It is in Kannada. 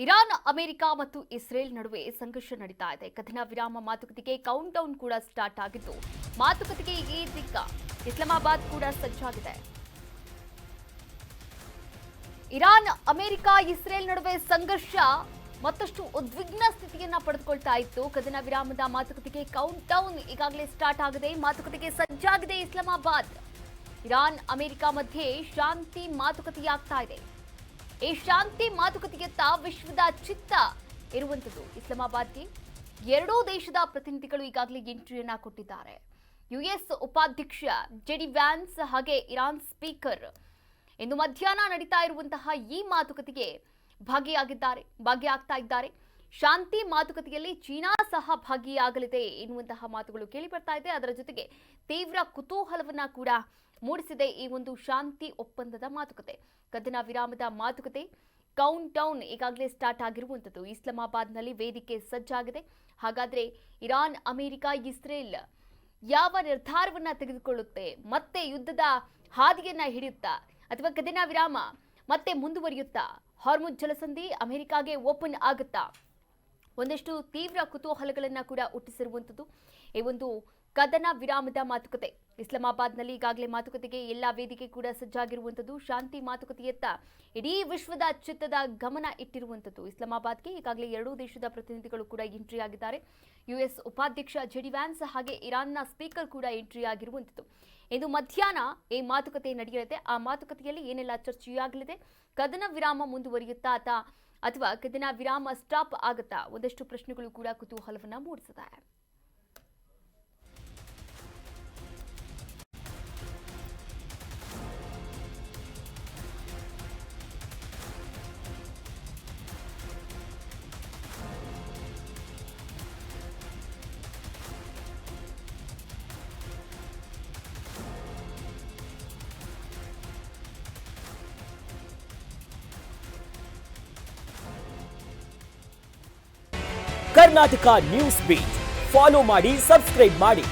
ಇರಾನ್, ಅಮೆರಿಕ ಮತ್ತು ಇಸ್ರೇಲ್ ನಡುವೆ ಸಂಘರ್ಷ ನಡೀತಾ ಇದೆ. ಕದನ ವಿರಾಮ ಮಾತುಕತೆಗೆ ಕೌಂಟ್ ಡೌನ್ ಕೂಡ ಸ್ಟಾರ್ಟ್ ಆಗಿದ್ದು, ಮಾತುಕತೆಗೆ ಇದೀಗ ಇಸ್ಲಾಮಾಬಾದ್ ಕೂಡ ಸಜ್ಜಾಗಿದೆ. ಇರಾನ್, ಅಮೆರಿಕ, ಇಸ್ರೇಲ್ ನಡುವೆ ಸಂಘರ್ಷ ಮತ್ತಷ್ಟು ಉದ್ವಿಗ್ನ ಸ್ಥಿತಿಯನ್ನ ಪಡೆದುಕೊಳ್ತಾ ಇತ್ತು. ಕದನ ವಿರಾಮದ ಮಾತುಕತೆಗೆ ಕೌಂಟ್ ಡೌನ್ ಈಗಾಗಲೇ ಸ್ಟಾರ್ಟ್ ಆಗಿದೆ. ಮಾತುಕತೆಗೆ ಸಜ್ಜಾಗಿದೆ ಇಸ್ಲಾಮಾಬಾದ್. ಇರಾನ್, ಅಮೆರಿಕ ಮಧ್ಯೆ ಶಾಂತಿ ಮಾತುಕತೆಯಾಗ್ತಾ ಇದೆ. ಈ ಶಾಂತಿ ಮಾತುಕತೆಯತ್ತ ವಿಶ್ವದ ಚಿತ್ತ ಇರುವಂತದ್ದು. ಇಸ್ಲಾಮಾಬಾದ್ಗೆ ಎರಡೂ ದೇಶದ ಪ್ರತಿನಿಧಿಗಳು ಈಗಾಗಲೇ ಎಂಟ್ರಿಯನ್ನ ಕೊಟ್ಟಿದ್ದಾರೆ. ಯುಎಸ್ ಉಪಾಧ್ಯಕ್ಷ ಜೆಡಿ ವ್ಯಾನ್ಸ್ ಹಾಗೆ ಇರಾನ್ ಸ್ಪೀಕರ್ ಇಂದು ಮಧ್ಯಾಹ್ನ ನಡೀತಾ ಇರುವಂತಹ ಈ ಮಾತುಕತೆಗೆ ಭಾಗಿಯಾಗ್ತಾ ಇದ್ದಾರೆ. ಶಾಂತಿ ಮಾತುಕತೆಯಲ್ಲಿ ಚೀನಾ ಸಹ ಭಾಗಿಯಾಗಲಿದೆ ಎನ್ನುವಂತಹ ಮಾತುಗಳು ಕೇಳಿ ಬರ್ತಾ ಇದೆ. ಅದರ ಜೊತೆಗೆ ತೀವ್ರ ಕುತೂಹಲವನ್ನ ಕೂಡ ಮೂಡಿಸಿದೆ ಈ ಒಂದು ಶಾಂತಿ ಒಪ್ಪಂದದ ಮಾತುಕತೆ. ಕದನ ವಿರಾಮದ ಮಾತುಕತೆ ಕೌಂಟ್ ಡೌನ್ ಈಗಾಗಲೇ ಸ್ಟಾರ್ಟ್ ಆಗಿರುವಂಥದ್ದು. ಇಸ್ಲಾಮಾಬಾದ್ನಲ್ಲಿ ವೇದಿಕೆ ಸಜ್ಜಾಗಿದೆ. ಹಾಗಾದ್ರೆ ಇರಾನ್, ಅಮೆರಿಕ, ಇಸ್ರೇಲ್ ಯಾವ ನಿರ್ಧಾರವನ್ನ ತೆಗೆದುಕೊಳ್ಳುತ್ತೆ? ಮತ್ತೆ ಯುದ್ಧದ ಹಾದಿಯನ್ನ ಹಿಡಿಯುತ್ತಾ ಅಥವಾ ಕದನ ವಿರಾಮ ಮತ್ತೆ ಮುಂದುವರಿಯುತ್ತಾ? ಹಾರ್ಮುಜ್ ಜಲಸಂಧಿ ಅಮೆರಿಕಾಗೆ ಓಪನ್ ಆಗುತ್ತಾ? ಒಂದಷ್ಟು ತೀವ್ರ ಕುತೂಹಲಗಳನ್ನ ಕೂಡ ಹುಟ್ಟಿಸಿರುವಂಥದ್ದು ಈ ಒಂದು ಕದನ ವಿರಾಮದ ಮಾತುಕತೆ. ಇಸ್ಲಾಮಾಬಾದ್ನಲ್ಲಿ ಈಗಾಗಲೇ ಮಾತುಕತೆಗೆ ಎಲ್ಲಾ ವೇದಿಕೆ ಕೂಡ ಸಜ್ಜಾಗಿರುವಂಥದ್ದು. ಶಾಂತಿ ಮಾತುಕತೆಯತ್ತ ಇಡೀ ವಿಶ್ವದ ಚಿತ್ತದ ಗಮನ ಇಟ್ಟಿರುವಂಥದ್ದು. ಇಸ್ಲಾಮಾಬಾದ್ಗೆ ಈಗಾಗಲೇ ಎರಡೂ ದೇಶದ ಪ್ರತಿನಿಧಿಗಳು ಕೂಡ ಎಂಟ್ರಿ ಆಗಿದ್ದಾರೆ. ಯುಎಸ್ ಉಪಾಧ್ಯಕ್ಷ ಜೆಡಿ ವ್ಯಾನ್ಸ್ ಹಾಗೆ ಇರಾನ್ನ ಸ್ಪೀಕರ್ ಕೂಡ ಎಂಟ್ರಿ ಆಗಿರುವಂಥದ್ದು. ಇಂದು ಮಧ್ಯಾಹ್ನ ಈ ಮಾತುಕತೆ ನಡೆಯಲಿದೆ. ಆ ಮಾತುಕತೆಯಲ್ಲಿ ಏನೆಲ್ಲ ಚರ್ಚೆಯಾಗಲಿದೆ? ಕದನ ವಿರಾಮ ಮುಂದುವರಿಯುತ್ತಾ ಅಥವಾ ಕದನ ವಿರಾಮ ಸ್ಟಾಪ್ ಆಗುತ್ತಾ? ಒಂದಷ್ಟು ಪ್ರಶ್ನೆಗಳು ಕೂಡ ಕುತೂಹಲವನ್ನ ಮೂಡಿಸಿದೆ. ಕರ್ನಾಟಕ ನ್ಯೂಸ್ ಬೀಟ್ ಫಾಲೋ ಮಾಡಿ, ಸಬ್ಸ್ಕ್ರೈಬ್ ಮಾಡಿ.